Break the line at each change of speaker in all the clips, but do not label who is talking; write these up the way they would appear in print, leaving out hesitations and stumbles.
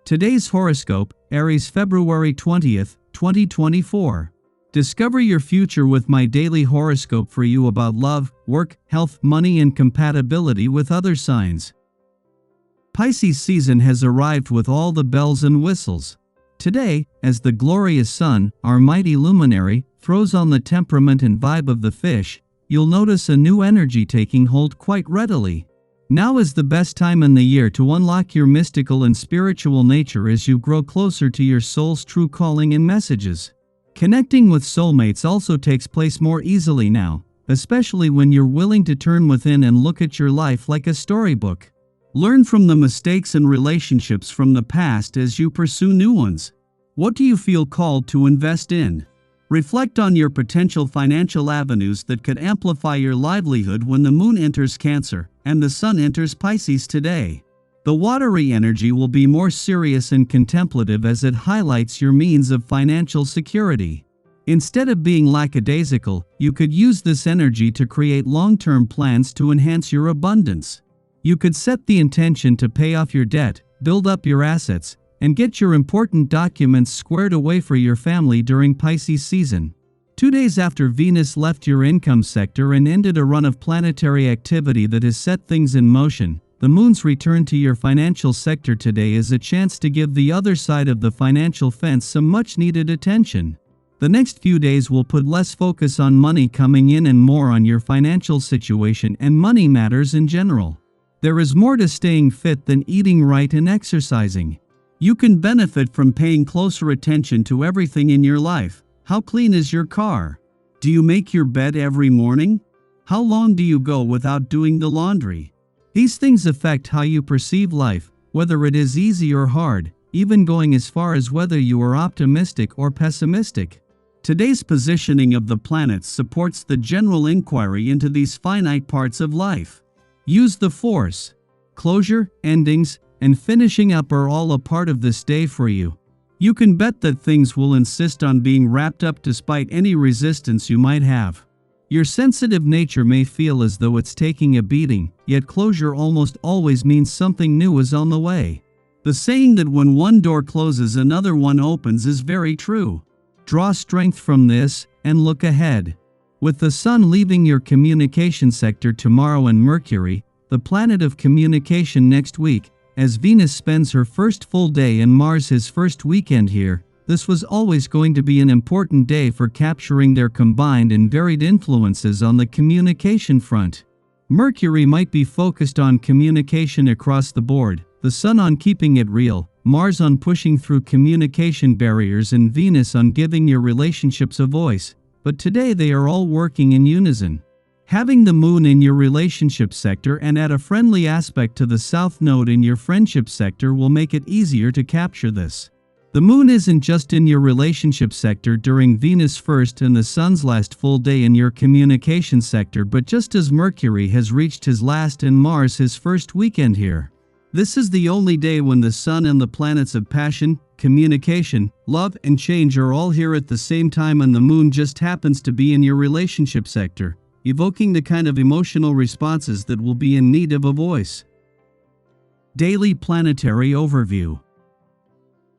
Today's horoscope, Aries February 20th, 2024. Discover your future with my daily horoscope for you about love, work, health, money, and compatibility with other signs. Pisces season has arrived with all the bells and whistles. Today, as the glorious sun, our mighty luminary, throws on the temperament and vibe of the fish, you'll notice a new energy taking hold quite readily. Now is the best time in the year to unlock your mystical and spiritual nature as you grow closer to your soul's true calling and messages. Connecting with soulmates also takes place more easily now, especially when you're willing to turn within and look at your life like a storybook. Learn from the mistakes and relationships from the past as you pursue new ones. What do you feel called to invest in? Reflect on your potential financial avenues that could amplify your livelihood when the moon enters Cancer and the sun enters Pisces today. The watery energy will be more serious and contemplative as it highlights your means of financial security. Instead of being lackadaisical, you could use this energy to create long-term plans to enhance your abundance. You could set the intention to pay off your debt, build up your assets, and get your important documents squared away for your family during Pisces season. 2 days after Venus left your income sector and ended a run of planetary activity that has set things in motion, the moon's return to your financial sector today is a chance to give the other side of the financial fence some much-needed attention. The next few days will put less focus on money coming in and more on your financial situation and money matters in general. There is more to staying fit than eating right and exercising. You can benefit from paying closer attention to everything in your life. How clean is your car? Do you make your bed every morning? How long do you go without doing the laundry? These things affect how you perceive life, whether it is easy or hard, even going as far as whether you are optimistic or pessimistic. Today's positioning of the planets supports the general inquiry into these finite parts of life. Use the force. Closure, endings, and finishing up are all a part of this day for you. You can bet that things will insist on being wrapped up despite any resistance you might have. Your sensitive nature may feel as though it's taking a beating, yet closure almost always means something new is on the way. The saying that when one door closes another one opens is very true. Draw strength from this, and look ahead. With the sun leaving your communication sector tomorrow and Mercury, the planet of communication next week, as Venus spends her first full day and Mars his first weekend here, this was always going to be an important day for capturing their combined and varied influences on the communication front. Mercury might be focused on communication across the board, the Sun on keeping it real, Mars on pushing through communication barriers, and Venus on giving your relationships a voice, but today they are all working in unison. Having the moon in your relationship sector and at a friendly aspect to the south node in your friendship sector will make it easier to capture this. The moon isn't just in your relationship sector during Venus' first and the sun's last full day in your communication sector, but just as Mercury has reached his last and Mars his first weekend here. This is the only day when the sun and the planets of passion, communication, love, and change are all here at the same time, and the moon just happens to be in your relationship sector, evoking the kind of emotional responses that will be in need of a voice. Daily Planetary Overview.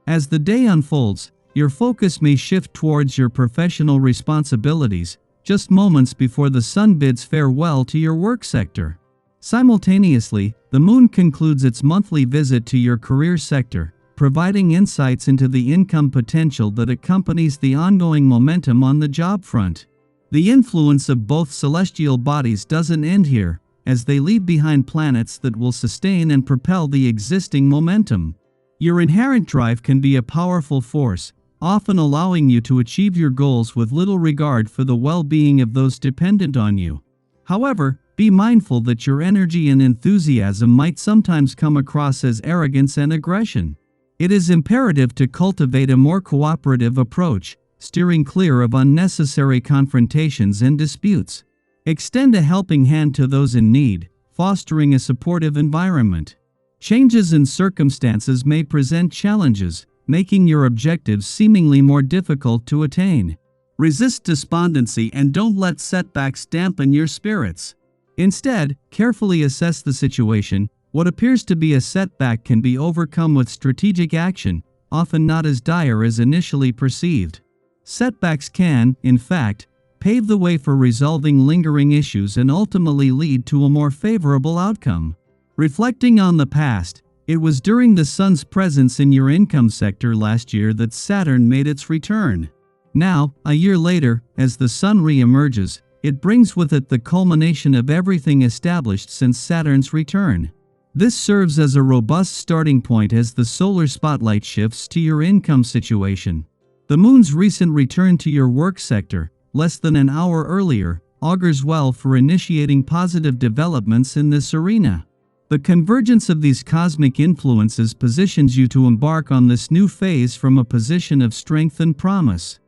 As the day unfolds, your focus may shift towards your professional responsibilities, just moments before the sun bids farewell to your work sector. Simultaneously, the moon concludes its monthly visit to your career sector, providing insights into the income potential that accompanies the ongoing momentum on the job front. The influence of both celestial bodies doesn't end here, as they leave behind planets that will sustain and propel the existing momentum. Your inherent drive can be a powerful force, often allowing you to achieve your goals with little regard for the well-being of those dependent on you. However, be mindful that your energy and enthusiasm might sometimes come across as arrogance and aggression. It is imperative to cultivate a more cooperative approach, steering clear of unnecessary confrontations and disputes. Extend a helping hand to those in need, fostering a supportive environment. Changes in circumstances may present challenges, making your objectives seemingly more difficult to attain. Resist despondency and don't let setbacks dampen your spirits. Instead, carefully assess the situation. What appears to be a setback can be overcome with strategic action, often not as dire as initially perceived. Setbacks can, in fact, pave the way for resolving lingering issues and ultimately lead to a more favorable outcome. Reflecting on the past, it was during the Sun's presence in your income sector last year that Saturn made its return. Now, a year later, as the Sun re-emerges, it brings with it the culmination of everything established since Saturn's return. This serves as a robust starting point as the solar spotlight shifts to your income situation. The Moon's recent return to your work sector, less than an hour earlier, augurs well for initiating positive developments in this arena. The convergence of these cosmic influences positions you to embark on this new phase from a position of strength and promise.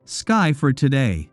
Sky for today.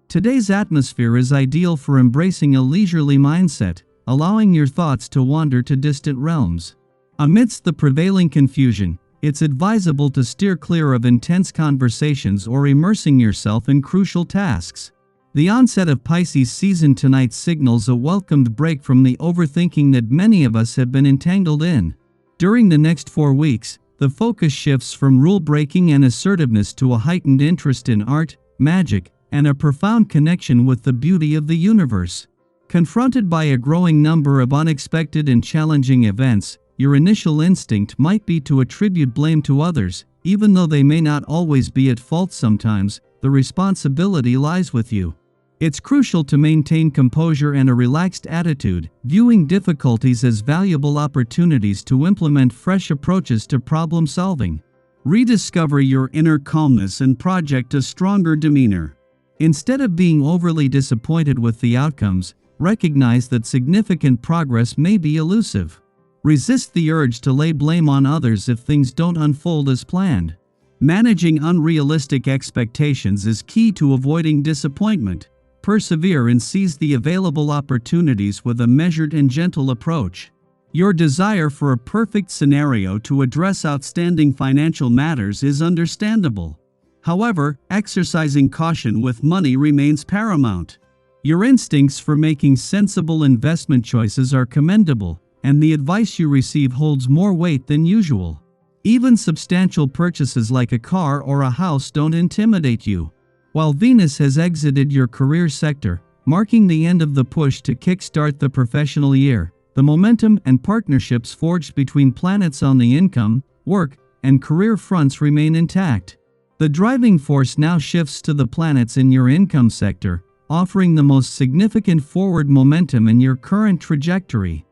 Today's atmosphere is ideal for embracing a leisurely mindset, allowing your thoughts to wander to distant realms. Amidst the prevailing confusion, it's advisable to steer clear of intense conversations or immersing yourself in crucial tasks. The onset of Pisces season tonight signals a welcomed break from the overthinking that many of us have been entangled in. During the next 4 weeks, the focus shifts from rule-breaking and assertiveness to a heightened interest in art, magic, and a profound connection with the beauty of the universe. Confronted by a growing number of unexpected and challenging events, your initial instinct might be to attribute blame to others. Even though they may not always be at fault sometimes, the responsibility lies with you. It's crucial to maintain composure and a relaxed attitude, viewing difficulties as valuable opportunities to implement fresh approaches to problem solving. Rediscover your inner calmness and project a stronger demeanor. Instead of being overly disappointed with the outcomes, recognize that significant progress may be elusive. Resist the urge to lay blame on others if things don't unfold as planned. Managing unrealistic expectations is key to avoiding disappointment. Persevere and seize the available opportunities with a measured and gentle approach. Your desire for a perfect scenario to address outstanding financial matters is understandable. However, exercising caution with money remains paramount. Your instincts for making sensible investment choices are commendable, and the advice you receive holds more weight than usual. Even substantial purchases like a car or a house don't intimidate you. While Venus has exited your career sector, marking the end of the push to kickstart the professional year, the momentum and partnerships forged between planets on the income, work, and career fronts remain intact. The driving force now shifts to the planets in your income sector, offering the most significant forward momentum in your current trajectory.